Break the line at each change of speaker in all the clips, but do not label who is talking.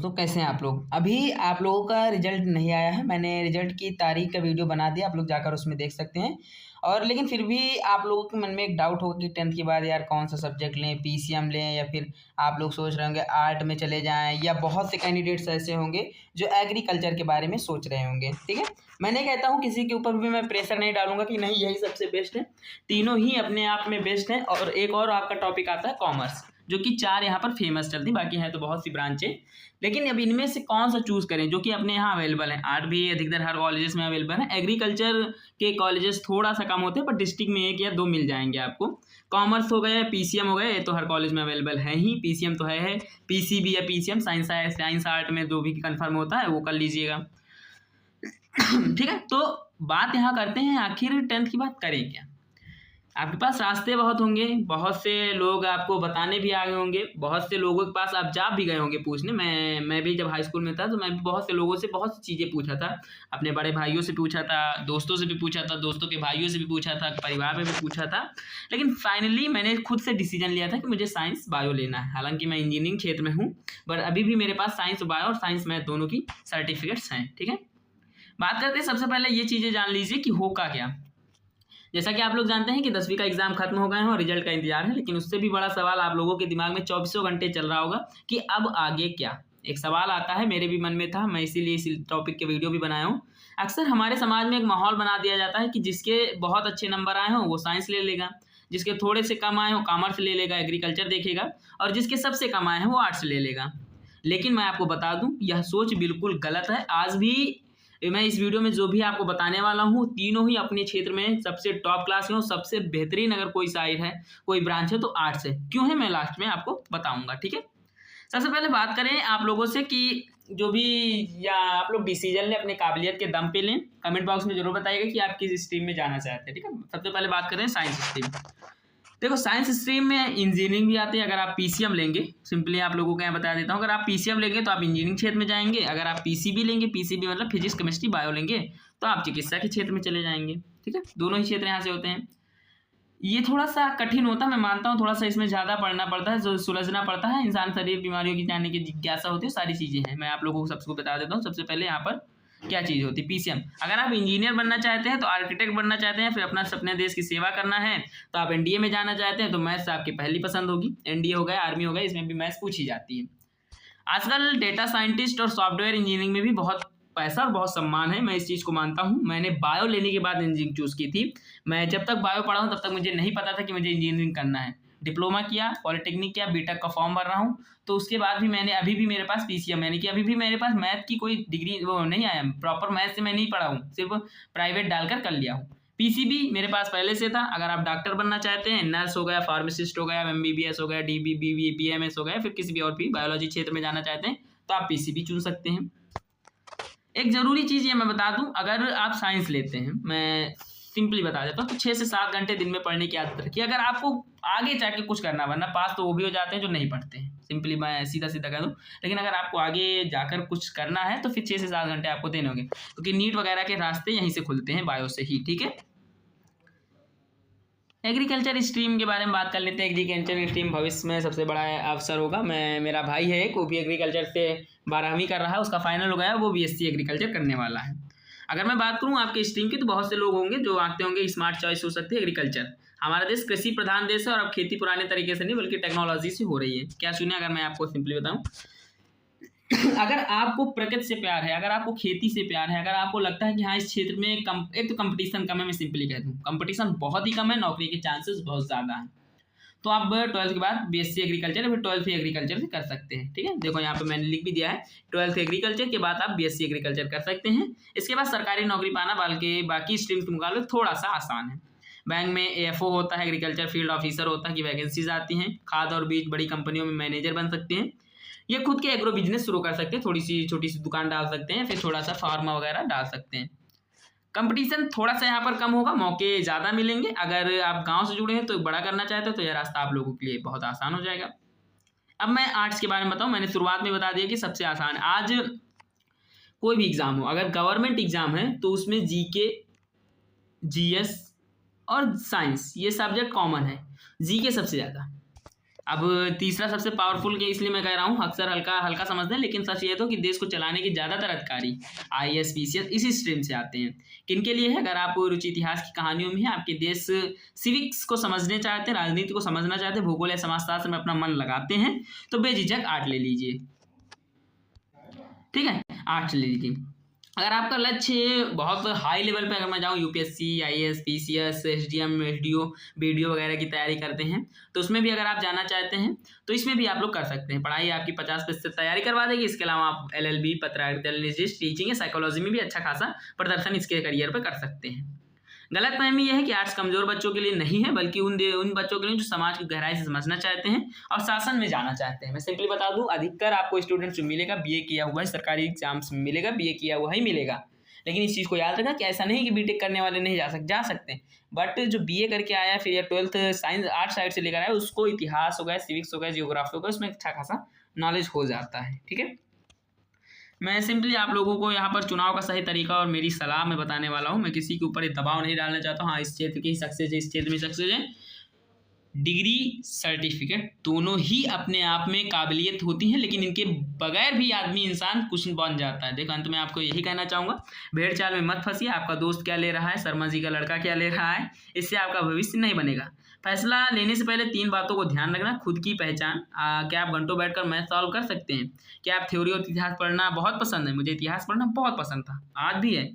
दोस्तों, कैसे हैं आप लोग। अभी आप लोगों का रिजल्ट नहीं आया है। मैंने रिजल्ट की तारीख का वीडियो बना दिया, आप लोग जाकर उसमें देख सकते हैं। और लेकिन फिर भी आप लोगों के मन में एक डाउट होगा कि 10th के बाद यार कौन सा सब्जेक्ट लें, पीसीएम लें या फिर आप लोग सोच रहे होंगे आर्ट में चले जाएं, या बहुत से कैंडिडेट्स ऐसे होंगे जो एग्रीकल्चर के बारे में सोच रहे होंगे। ठीक है, मैंने कहता हूँ किसी के ऊपर भी मैं प्रेशर नहीं डालूंगा कि नहीं यही सबसे बेस्ट है। तीनों ही अपने आप में बेस्ट हैं। और एक और आपका टॉपिक आता है कॉमर्स, जो कि 4 यहाँ पर फेमस चलती, बाकी हैं तो बहुत सी ब्रांचें। लेकिन अब इनमें से कौन सा चूज़ करें जो कि अपने यहाँ अवेलेबल है। आर्ट भी अधिकतर हर कॉलेजेस में अवेलेबल है। एग्रीकल्चर के कॉलेजेस थोड़ा सा कम होते हैं, पर डिस्ट्रिक्ट में 1 या 2 मिल जाएंगे आपको। कॉमर्स हो गया, पीसीएम हो गया, ये तो हर कॉलेज में अवेलेबल है ही। पीसीएम तो है, पीसीबी या पीसीएम साइंस आर्ट में जो भी कन्फर्म होता है वो कर लीजिएगा। ठीक है, तो बात यहाँ करते हैं आखिर 10th की बात करें क्या। आपके पास रास्ते बहुत होंगे, बहुत से लोग आपको बताने भी आ गए होंगे, बहुत से लोगों के पास आप जा भी गए होंगे पूछने। मैं भी जब हाई स्कूल में था तो मैं भी बहुत से लोगों से बहुत सी चीज़ें पूछा था। अपने बड़े भाइयों से पूछा था, दोस्तों से भी पूछा था, दोस्तों के भाइयों से भी पूछा था, परिवार में भी पूछा था। लेकिन फाइनली मैंने खुद से डिसीजन लिया था कि मुझे साइंस बायो लेना है। हालांकि मैं इंजीनियरिंग क्षेत्र में हूँ, पर अभी भी मेरे पास साइंस बायो और साइंस मैथ दोनों की सर्टिफिकेट्स हैं। ठीक है, बात करते हैं सबसे पहले ये चीज़ें जान लीजिए कि होगा क्या। जैसा कि आप लोग जानते हैं कि 10वीं का एग्जाम खत्म हो गए हैं और रिजल्ट का इंतजार है। लेकिन उससे भी बड़ा सवाल आप लोगों के दिमाग में 24 घंटे चल रहा होगा कि अब आगे क्या। एक सवाल आता है, मेरे भी मन में था, मैं इसीलिए इस टॉपिक के वीडियो भी बनाया हूँ। अक्सर हमारे समाज में एक माहौल बना दिया जाता है कि जिसके बहुत अच्छे नंबर आए हों वो साइंस ले लेगा, जिसके थोड़े से कम आए हों कॉमर्स ले लेगा, एग्रीकल्चर देखेगा, और जिसके सबसे कम आए हैं वो आर्ट्स ले लेगा। लेकिन मैं आपको बता दूं, यह सोच बिल्कुल गलत है। आज भी मैं इस वीडियो में जो भी आपको बताने वाला हूँ, तीनों ही अपने क्षेत्र में सबसे टॉप क्लास में हो। सबसे बेहतरीन अगर कोई साइड है, कोई ब्रांच है तो आर्ट्स है। क्यों है मैं लास्ट में आपको बताऊंगा। ठीक है, सबसे पहले बात करें आप लोगों से कि जो भी या आप लोग डिसीजन लें अपने काबिलियत के दम पे लें। कमेंट बॉक्स में जरूर बताइएगा कि आप किस स्ट्रीम में जाना चाहते हैं। ठीक है, सबसे पहले बात करें साइंस स्ट्रीम। देखो, साइंस स्ट्रीम में इंजीनियरिंग भी आती है। अगर आप पीसीएम लेंगे, सिंपली आप लोगों को यहाँ बता देता हूँ, अगर आप पीसीएम लेंगे तो आप इंजीनियरिंग क्षेत्र में जाएंगे। अगर आप पीसीबी लेंगे, पीसीबी मतलब फिजिक्स केमिस्ट्री बायो लेंगे, तो आप चिकित्सा के क्षेत्र में चले जाएंगे। ठीक है, दोनों ही क्षेत्र यहाँ से होते हैं। ये थोड़ा सा कठिन होता है, मैं मानता हूँ, थोड़ा सा इसमें ज़्यादा पढ़ना पड़ता है, जो सुलझना पड़ता है। इंसान शरीर बीमारियों की जानने की जिज्ञासा होती है, सारी चीज़ें हैं। मैं आप लोगों को सबको बता देता हूँ। सबसे पहले यहाँ पर क्या चीज़ होती है, पीसीएम। अगर आप इंजीनियर बनना चाहते हैं तो आर्किटेक्ट बनना चाहते हैं, फिर अपना अपने देश की सेवा करना है तो आप एनडीए में जाना चाहते हैं, तो मैथ्स आपकी पहली पसंद होगी। एनडीए हो गया, आर्मी हो गया, इसमें भी मैथ्स पूछी जाती है। आजकल डेटा साइंटिस्ट और सॉफ्टवेयर इंजीनियरिंग में भी बहुत पैसा और बहुत सम्मान है, मैं इस चीज़ को मानता हूँ। मैंने बायो लेने के बाद इंजीनियरिंग चूज़ की थी। मैं जब तक बायो पढ़ा हूँ तब तक मुझे नहीं पता था कि मुझे इंजीनियरिंग करना है। डिप्लोमा किया, पॉलिटेक्निक किया, बीटेक का फॉर्म भर रहा हूँ, तो उसके बाद भी मैंने अभी भी मेरे पास पीसीएम, यानी कि अभी भी मेरे पास मैथ की कोई डिग्री वो नहीं आया। प्रॉपर मैथ से मैं नहीं पढ़ा हूँ, सिर्फ प्राइवेट डालकर कर लिया हूँ। पीसीबी मेरे पास पहले से था। अगर आप डॉक्टर बनना चाहते हैं, नर्स हो गया, फार्मासिस्ट हो गया, एमबीबीएस हो गया, डीबीबी बीएमएस हो गया, फिर किसी भी और भी बायोलॉजी क्षेत्र में जाना चाहते हैं तो आप पीसीबी चुन सकते हैं। एक ज़रूरी चीज़ ये मैं बता दूं, अगर आप साइंस लेते हैं, मैं सिंपली बता देता हूँ, तो 6 से 7 घंटे दिन में पढ़ने की आदत रखिए। अगर आपको आगे जाके कुछ करना, वरना पास तो वो भी हो जाते हैं जो नहीं पढ़ते हैं, सिंपली मैं सीधा सीधा कह दूँ। लेकिन अगर आपको आगे जाकर कुछ करना है तो फिर 6 से 7 घंटे आपको देने होंगे, क्योंकि नीट वगैरह के रास्ते यहीं से खुलते हैं, बायो से ही। ठीक है, एग्रीकल्चर स्ट्रीम के बारे में बात कर लेते हैं। एग्रीकल्चर स्ट्रीम भविष्य में सबसे बड़ा अवसर होगा। मेरा भाई है एक, वो भी एग्रीकल्चर से 12वीं कर रहा है, उसका फाइनल हो गया, वो बीएससी एग्रीकल्चर करने वाला है। अगर मैं बात करूं आपके स्ट्रीम की, तो बहुत से लोग होंगे जो आते होंगे स्मार्ट चॉइस हो सकती है एग्रीकल्चर। हमारा देश कृषि प्रधान देश है और अब खेती पुराने तरीके से नहीं बल्कि टेक्नोलॉजी से हो रही है। क्या सुनिए, अगर मैं आपको सिंपली बताऊं, अगर आपको प्रकृति से प्यार है, अगर आपको खेती से प्यार है, अगर आपको लगता है कि हाँ इस क्षेत्र में एक तो कंपटीशन कम है, मैं सिंपली कह दूं कंपटीशन बहुत ही कम है, नौकरी के चांसेस बहुत ज़्यादा हैं, तो आप 12th के बाद बीएससी एग्रीकल्चर या फिर 12th एग्रीकल्चर से कर सकते हैं। ठीक है, देखो यहाँ पे मैंने लिख भी दिया है, 12th एग्रीकल्चर के बाद आप बीएससी एग्रीकल्चर कर सकते हैं। इसके बाद सरकारी नौकरी पाना बल्कि बाकी स्ट्रीम के मुकाबले थोड़ा सा आसान है। बैंक में एएफओ होता है, एग्रीकल्चर फील्ड ऑफिसर होता है, कि वैकेंसीज आती हैं। खाद और बीज बड़ी कंपनियों में मैनेजर बन सकते हैं। ये खुद के एग्रो बिजनेस शुरू कर सकते हैं, थोड़ी सी छोटी सी दुकान डाल सकते हैं, फिर थोड़ा सा फार्मा वगैरह डाल सकते हैं। कंपटीशन थोड़ा सा यहाँ पर कम होगा, मौके ज़्यादा मिलेंगे। अगर आप गांव से जुड़े हैं तो बड़ा करना चाहते हो तो यह रास्ता आप लोगों के लिए बहुत आसान हो जाएगा। अब मैं आर्ट्स के बारे में बताऊँ, मैंने शुरुआत में बता दिया कि सबसे आसान। आज कोई भी एग्ज़ाम हो, अगर गवर्नमेंट एग्ज़ाम है तो उसमें जीके, जीएस और साइंस ये सब्जेक्ट कॉमन है। जीके सबसे ज़्यादा, अब तीसरा सबसे पावरफुल के इसलिए मैं कह रहा हूँ, अक्सर हल्का हल्का समझते हैं, लेकिन सच ये तो कि देश को चलाने की ज़्यादातर अधिकारी आईएएस पीसीएस इसी स्ट्रीम से आते हैं। किनके लिए है? अगर आप रुचि इतिहास की कहानियों में है, आपके देश सिविक्स को समझने चाहते हैं, राजनीति को समझना चाहते हैं, भूगोल या समाजशास्त्र में अपना मन लगाते हैं, तो बेझिझक आर्ट ले लीजिए। ठीक है, आर्ट ले लीजिए। अगर आपका लक्ष्य बहुत हाई लेवल पे, अगर मैं जाऊँ UPSC, IAS, PCS, SDM, SDO, BDO वगैरह की तैयारी करते हैं, तो उसमें भी अगर आप जाना चाहते हैं तो इसमें भी आप लोग कर सकते हैं। पढ़ाई आपकी 50% तैयारी करवा देगी। इसके अलावा आप एलएलबी, पत्रकारिता, टीचिंग या साइकोलॉजी में भी अच्छा खासा प्रदर्शन इसके करियर पर कर सकते हैं। गलतफहमी यह है कि आर्ट्स कमजोर बच्चों के लिए नहीं है, बल्कि उन बच्चों के लिए जो समाज की गहराई से समझना चाहते हैं और शासन में जाना चाहते हैं। मैं सिंपली बता दूं, अधिकतर आपको स्टूडेंट जो मिलेगा बीए किया हुआ है, सरकारी एग्जाम्स में मिलेगा, बीए किया हुआ ही मिलेगा। लेकिन इस चीज़ को याद रखना कि ऐसा नहीं कि बीटेक करने वाले नहीं जा सकते हैं, बट जो बीए करके आया फिर या 12th साइंस आर्ट साइड से लेकर आया, उसको इतिहास हो गया, सिविक्स हो गया, जियोग्राफी हो गया, उसमें अच्छा खासा नॉलेज हो जाता है। ठीक है, मैं सिंपली आप लोगों को यहाँ पर चुनाव का सही तरीका और मेरी सलाह मैं बताने वाला हूँ। मैं किसी के ऊपर ये दबाव नहीं डालना चाहता हूँ। हाँ, इस क्षेत्र की सक्सेस है, इस क्षेत्र में सक्सेस है। डिग्री, सर्टिफिकेट दोनों ही अपने आप में काबिलियत होती हैं, लेकिन इनके बगैर भी आदमी इंसान कुछ बन जाता है। देखो, अंत में आपको यही कहना चाहूँगा, भेड़ चाल में मत फंसिए। आपका दोस्त क्या ले रहा है, शर्मा जी का लड़का क्या ले रहा है, इससे आपका भविष्य नहीं बनेगा। फैसला लेने से पहले 3 बातों को ध्यान रखना। खुद की पहचान, क्या आप घंटों बैठकर मैथ सॉल्व कर सकते हैं? क्या आप थ्योरी और इतिहास पढ़ना बहुत पसंद है? मुझे इतिहास पढ़ना बहुत पसंद था, आज भी है।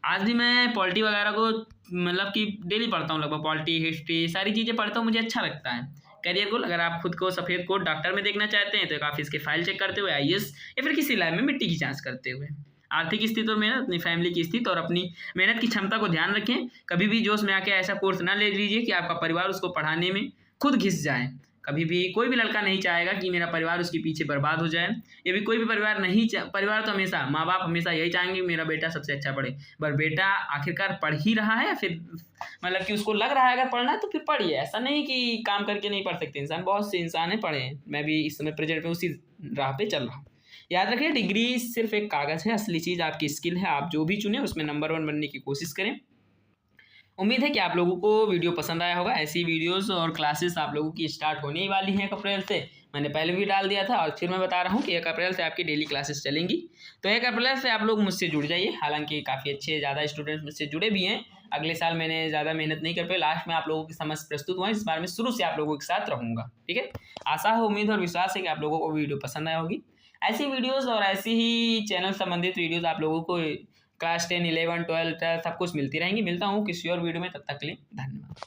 आज भी मैं पॉलिटी वगैरह को मतलब कि डेली पढ़ता हूँ, लगभग पॉलिटी, हिस्ट्री, सारी चीज़ें पढ़ता हूँ, मुझे अच्छा लगता है। करियर गोल, अगर आप खुद को सफ़ेद कोट डॉक्टर में देखना चाहते हैं तो एक ऑफिस के फाइल चेक करते हुए, आईएएस या फिर किसी लैब में मिट्टी की जांच करते हुए। आर्थिक स्थिति और मेहनत, अपनी फैमिली की स्थिति और अपनी मेहनत की क्षमता को ध्यान रखें। कभी भी जोश में आके ऐसा कोर्स ना ले लीजिए कि आपका परिवार उसको पढ़ाने में खुद घिस जाए। कभी भी कोई भी लड़का नहीं चाहेगा कि मेरा परिवार उसके पीछे बर्बाद हो जाए। ये भी कोई भी परिवार नहीं परिवार तो हमेशा माँ बाप हमेशा यही चाहेंगे कि मेरा बेटा सबसे अच्छा पढ़े, पर बेटा आखिरकार पढ़ ही रहा है या फिर मतलब कि उसको लग रहा है अगर पढ़ना है तो फिर पढ़िए। ऐसा नहीं कि काम करके नहीं पढ़ सकते इंसान, बहुत से इंसान है पढ़े हैं। मैं भी इस समय प्रेजेंट में उसी राह पे चल रहा हूँ। याद रखिए, डिग्री सिर्फ एक कागज़ है, असली चीज़ आपकी स्किल है। आप जो भी चुने उसमें नंबर 1 बनने की कोशिश करें। उम्मीद है कि आप लोगों को वीडियो पसंद आया होगा। ऐसी वीडियोस और क्लासेस आप लोगों की स्टार्ट होने ही वाली हैं 1 अप्रैल से। मैंने पहले भी डाल दिया था और फिर मैं बता रहा हूँ कि 1 अप्रैल से आपकी डेली क्लासेस चलेंगी। तो 1 अप्रैल से आप लोग मुझसे जुड़ जाइए। हालांकि काफ़ी अच्छे ज़्यादा स्टूडेंट्स मुझसे जुड़े भी हैं। अगले साल मैंने ज़्यादा मेहनत नहीं कर पाई, लास्ट में आप लोगों के समक्ष प्रस्तुत हुआ। इस बार मैं शुरू से आप लोगों के साथ रहूँगा। ठीक है, आशा है, उम्मीद और विश्वास है कि आप लोगों को वीडियो पसंद आया होगी। ऐसी वीडियोज़ और ऐसी ही चैनल संबंधित वीडियोज़ आप लोगों को क्लास 10, 11, 12 सब कुछ मिलती रहेंगी। मिलता हूँ किसी और वीडियो में, तब तक के लिए धन्यवाद।